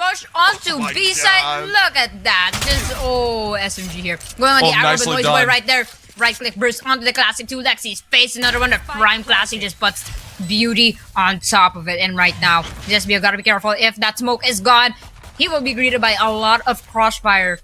push onto B side. Look at that. Just, SMG here. Going on the arrow, but Noisy Boy right there. Right click burst onto the Classic 2. Lexi's face another one. The Prime Classic just puts beauty on top of it. And right now, SBO gotta be careful. If that smoke is gone, he will be greeted by a lot of crossfire.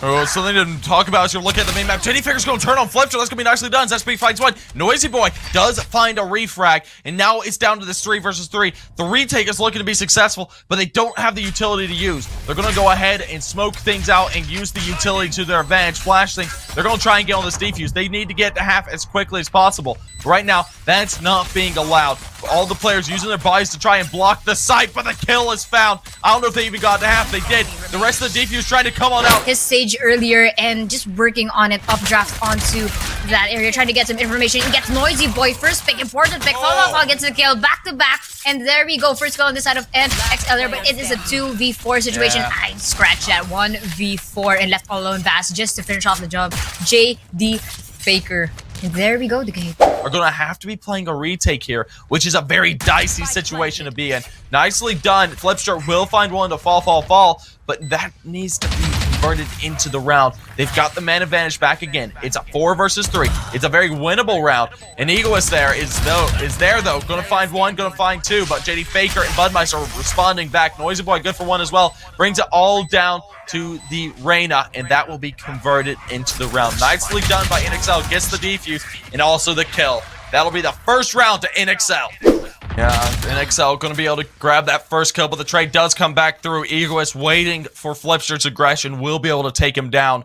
Oh, something to talk about as you look at the main map. JD Faker's going to turn on Flipster. That's going to be nicely done. ZSB finds one. Noisy Boy does find a refrag, and now it's down to this 3 versus 3. The retake is looking to be successful, but they don't have the utility to use. They're going to go ahead and smoke things out and use the utility to their advantage. Flash thing. They're going to try and get on this defuse. They need to get to half as quickly as possible. Right now, that's not being allowed. All the players using their bodies to try and block the site, but the kill is found. I don't know if they even got to half. They did. The rest of the defuse trying to come on out. His Sage earlier and just working on it, updraft onto that area, trying to get some information. He gets Noisy Boy, first pick, important pick, follow-up, gets the kill, back-to-back, and there we go. First kill on the side of NXL, but it is a 2v4 situation. Yeah. I scratched that 1v4 and left alone Vass just to finish off the job. JD Faker. And there we go, the game. Are going to have to be playing a retake here, which is a very dicey situation to be in. Nicely done. Flipster will find one to fall, but that needs to be converted into the round. They've got the man advantage back again. It's a 4 versus 3. It's a very winnable round. And Egoist there is there though. Going to find one, going to find two, but JD Faker and Budmeister are responding back. Noisy Boy good for one as well. Brings it all down to the Reyna, and that will be converted into the round. Nicely done by NXL. Gets the defuse and also the kill. That'll be the first round to NXL. Yeah, NXL going to be able to grab that first kill, but the trade does come back through. Egoist waiting for Flipster's aggression, will be able to take him down.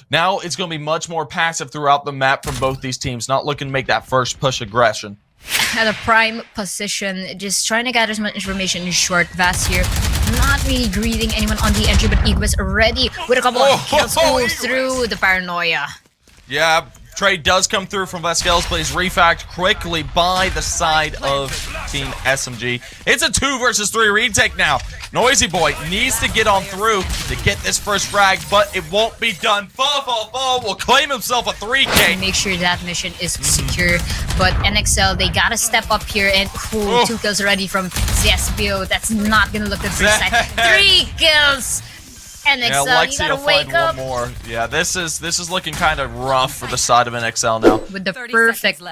Now it's going to be much more passive throughout the map from both these teams, not looking to make that first push aggression. At a prime position, just trying to gather as much information in short. Vass here, not really greeting anyone on the entry, but Egoist already with a couple of kills through the paranoia. Yeah, trade does come through from Vasquez, but he's refact quickly by the side of Team SMG. It's a 2 versus 3 retake now. Noisy Boy needs to get on through to get this first frag, but it won't be done. Fall will claim himself a 3K. Make sure that mission is secure, but NXL, they gotta step up here, and 2 kills already from ZSBO. That's not gonna look good for side. 3 kills! NXL, yeah, you gotta wake up. One more. Yeah, this is looking kind of rough for the side of NXL now. With the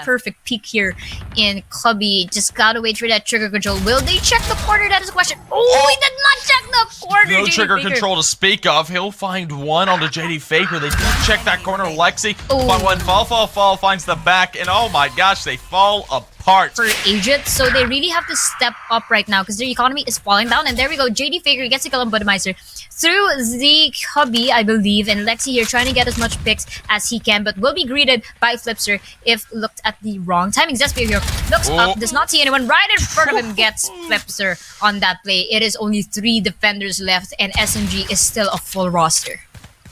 perfect peak here in Clubby, just gotta wait for that trigger control. Will they check the corner? That is a question. Oh, he did not check the corner. No trigger control to speak of. He'll find one on the JD Faker. They did check that corner. Lexi, find one. Fall finds the back, and oh my gosh, they fall apart. For Agent, so they really have to step up right now because their economy is falling down. And there we go. JD Faker gets a kill on Budmeister through the hubby, I believe, and Lexi here trying to get as much picks as he can, but will be greeted by Flipster if looked at the wrong timing. Zespio here looks up, does not see anyone right in front of him, gets Flipster on that play. It is only 3 defenders left, and SMG is still a full roster.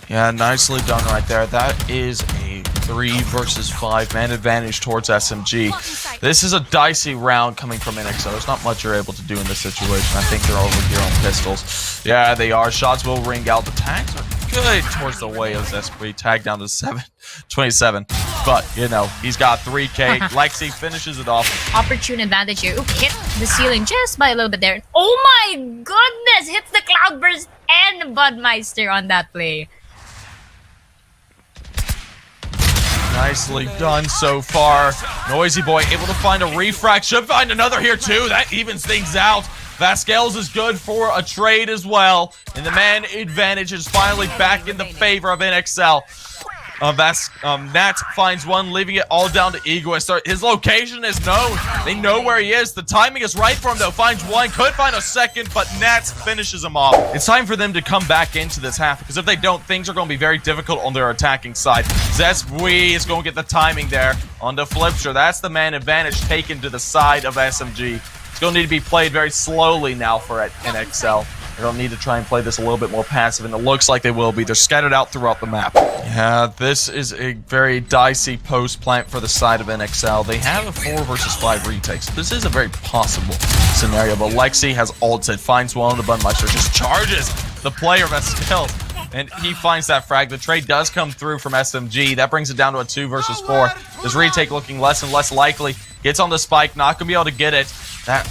Yeah, nicely done right there. That is a 3 versus 5 man advantage towards SMG. This is a dicey round coming from NXL. There's not much you're able to do in this situation. I think they're over here on pistols. Yeah, they are. Shots will ring out. The tags are good towards the way of SB. Tag down to 27. But, you know, he's got 3K. Lexi finishes it off. Opportune advantage here. Oop, hit the ceiling just by a little bit there. Oh my goodness! Hits the Cloudburst and Budmeister on that play. Nicely done so far. Noisy Boy able to find a refract. Should find another here too. That evens things out. Vasquez is good for a trade as well. And the man advantage is finally back in the favor of NXL. Nat finds one, leaving it all down to Egoist. His location is known. They know where he is. The timing is right for him, though. Finds one, could find a second, but Nat finishes him off. It's time for them to come back into this half, because if they don't, things are going to be very difficult on their attacking side. Zeswi is going to get the timing there on the Flipster. That's the man advantage taken to the side of SMG. It's going to need to be played very slowly now for NXL. They don't need to try and play this a little bit more passive, and it looks like they will be. They're scattered out throughout the map. Yeah, this is a very dicey post plant for the side of NXL. They have a 4 versus 5 retake, so this is a very possible scenario. But Lexi has ulted, finds one on the Budmeister, just charges the player that skills. and he finds that frag. The trade does come through from SMG. That brings it down to a 2 versus 4. This retake looking less and less likely. Gets on the spike, not going to be able to get it. That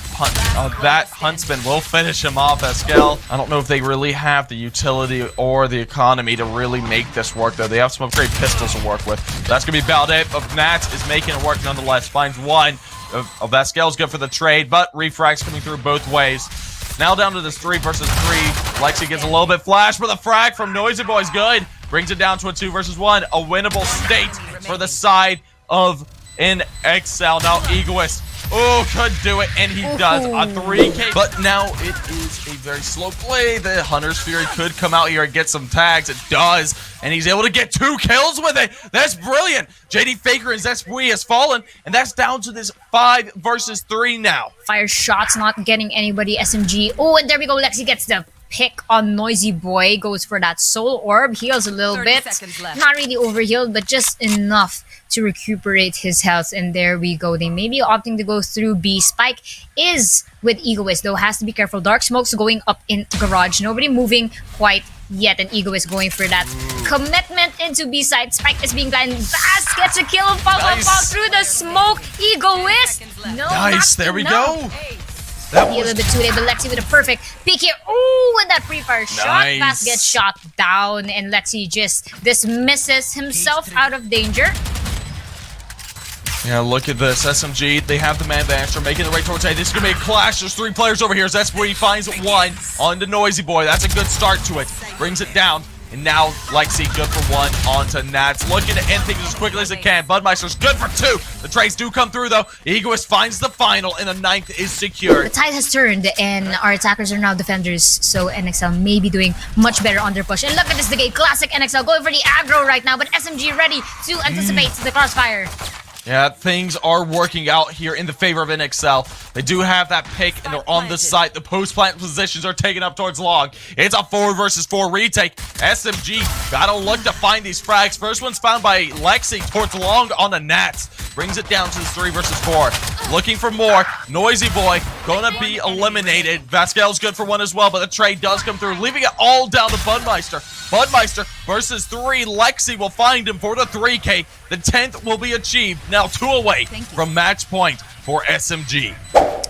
Huntsman will finish him off, Eskel. I don't know if they really have the utility or the economy to really make this work, though. They have some great pistols to work with. That's going to be about it, but Nats is making it work nonetheless. Finds one. Eskel's good for the trade, but refrags coming through both ways. Now down to this 3 versus 3. Lexi gets a little bit flash, but the frag from Noisy Boy's good. Brings it down to a 2 versus 1. A winnable state for the side of NXL. Now Egoist. Oh, could do it, and he does. A 3K. But now it is a very slow play. The Hunter's Fury could come out here and get some tags. It does, and he's able to get 2 kills with it. That's brilliant. JD Faker and Zespui has fallen, and that's down to this 5 versus 3 now. Fire shots, not getting anybody. SMG. Oh, and there we go. Lexi gets the pick on Noisy Boy. Goes for that soul orb. Heals a little bit. Not really overhealed, but just enough to recuperate his health. And there we go. They may be opting to go through B. Spike is with Egoist, though. Has to be careful. Dark Smoke's going up in garage. Nobody moving quite yet, and Egoist going for that commitment into B side. Spike is being blind. Bass gets a kill. Fall through the smoke. Egoist. No, nice. There we go. That was a little bit too late, but Lexi with a perfect pick here. Ooh, and that free fire shot. Bass gets shot down, and Lexi just dismisses himself out of danger. Yeah, look at this. SMG, they have the man advantage. They're making the right towards A. This is going to be a clash. There's 3 players over here. That's where he finds 1 on the Noisy Boy. That's a good start to it. Brings it down. And now Lexi good for 1 onto Nats. Looking to end things as quickly as it can. Budmeister's good for 2. The trades do come through, though. Egoist finds the final, and the 9th is secured. The tide has turned, and our attackers are now defenders. So NXL may be doing much better on their push. And look at this, the game. Classic NXL going for the aggro right now, but SMG ready to anticipate the crossfire. Yeah, things are working out here in the favor of NXL. They do have that pick, and they're on the site. The post-plant positions are taken up towards long. It's a 4 versus 4 retake. SMG gotta look to find these frags. First one's found by Lexi towards long on the Nats. Brings it down to the 3 versus 4. Looking for more. Noisy Boy gonna be eliminated. Vasquel's good for 1 as well, but the trade does come through, leaving it all down to Budmeister. Budmeister versus 3. Lexi will find him for the 3K. The 10th will be achieved. Now 2 away from match point for SMG.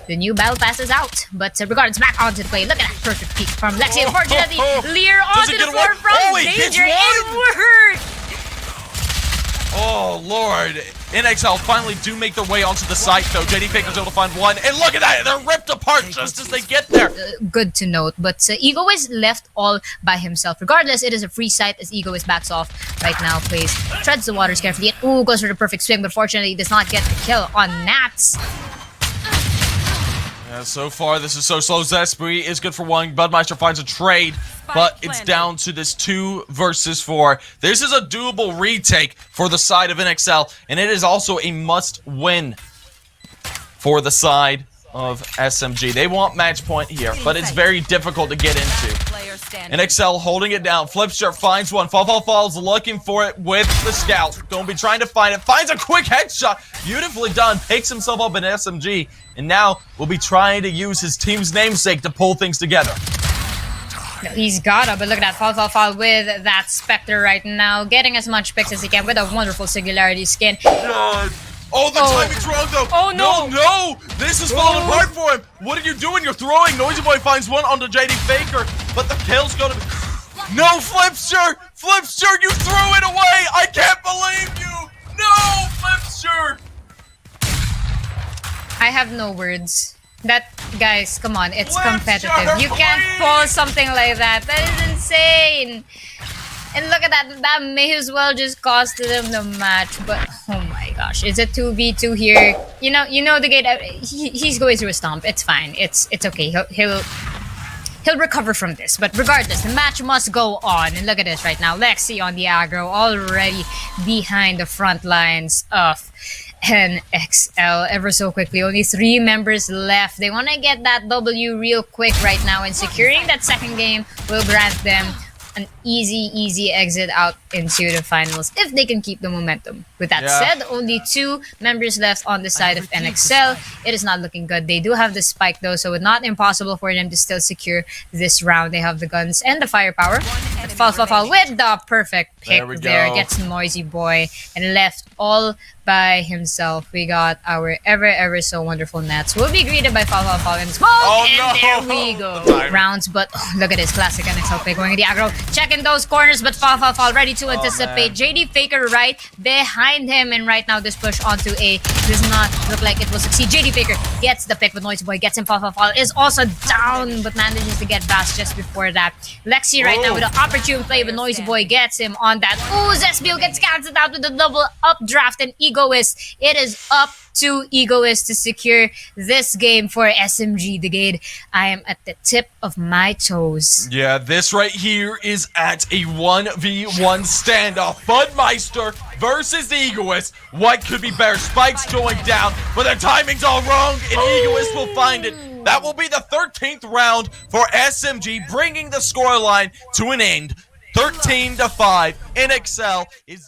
The new battle pass is out, but regardless, back onto the play. Look at that perfect peek from Lexi. Unfortunately, Lear onto the forefront. Danger inward. Oh, Lord. NXL finally do make their way onto the site, though. JD Faker's able to find 1. And look at that. They're ripped apart just as they get there. Good to note. But Ego is left all by himself. Regardless, it is a free site as Ego is backs off right now. Treads the waters carefully. And ooh, goes for the perfect swing. But fortunately, does not get the kill on Nats. Yeah, so far, this is so slow. Zespri is good for 1. Budmeister finds a trade, but it's down to this 2 versus 4. This is a doable retake for the side of NXL, and it is also a must-win for the side of SMG. They want match point here, but it's very difficult to get into. NXL holding it down. Flipster finds 1. Fall's looking for it with the scout. Gonna be trying to find it. Finds a quick headshot. Beautifully done. Picks himself up in SMG. And now will be trying to use his team's namesake to pull things together. He's gotta, but look at that. Fall with that Spectre right now. Getting as much picks as he can with a wonderful Singularity skin. Oh, the timing's wrong, though. Oh, no. No. This is falling apart for him. What are you doing? You're throwing. Noisy Boy finds 1 onto JD Faker, but the kill's gonna be... No, Flipster! Flipster, you threw it away! I can't believe you! No, Flipster! I have no words. Guys, come on, it's competitive. You can't pull something like that. That is insane. And look at that. That may as well just cost them the match. But oh my gosh, it's a 2v2 here. You know the gate. He's going through a stomp. It's fine. It's okay. He'll recover from this. But regardless, the match must go on. And look at this right now. Lexi on the aggro, already behind the front lines of NXL ever so quickly. Only 3 members left. They want to get that W real quick right now, and securing that second game will grant them an easy exit out into the finals if they can keep the momentum. With that said, only 2 members left on the side of NXL. It is not looking good. They do have the spike though, so it's not impossible for them to still secure this round. They have the guns and the firepower. But Fall with the perfect pick There we there. go. Gets Noisy Boy and left all by himself. We got our ever so wonderful Nets. We'll be greeted by Fall and Smoke. Oh, and no. there we go. The timing. Rounds, but look at this classic NXL pick going in the aggro. Checking those corners, but Fall ready to anticipate. man. JD Faker right behind him, and right now this push onto A does not look like it will succeed. JD Faker gets the pick, but Noisy Boy gets him. Fall is also down, but manages to get fast just before that. Lexi right now with an opportune play, but Noisy Boy gets him on that. Ooh, Zesbiel gets cancelled out with a double updraft, and Egoist. It is up to Egoist to secure this game for SMG the Gate. I am at the tip of my toes. Yeah, this right here is at a 1v1 standoff. Budmeister versus Egoist. What could be better? Spike's going down, but the timing's all wrong, and Egoist will find it. That will be the 13th round for SMG, bringing the scoreline to an end. 13-5. NXL is...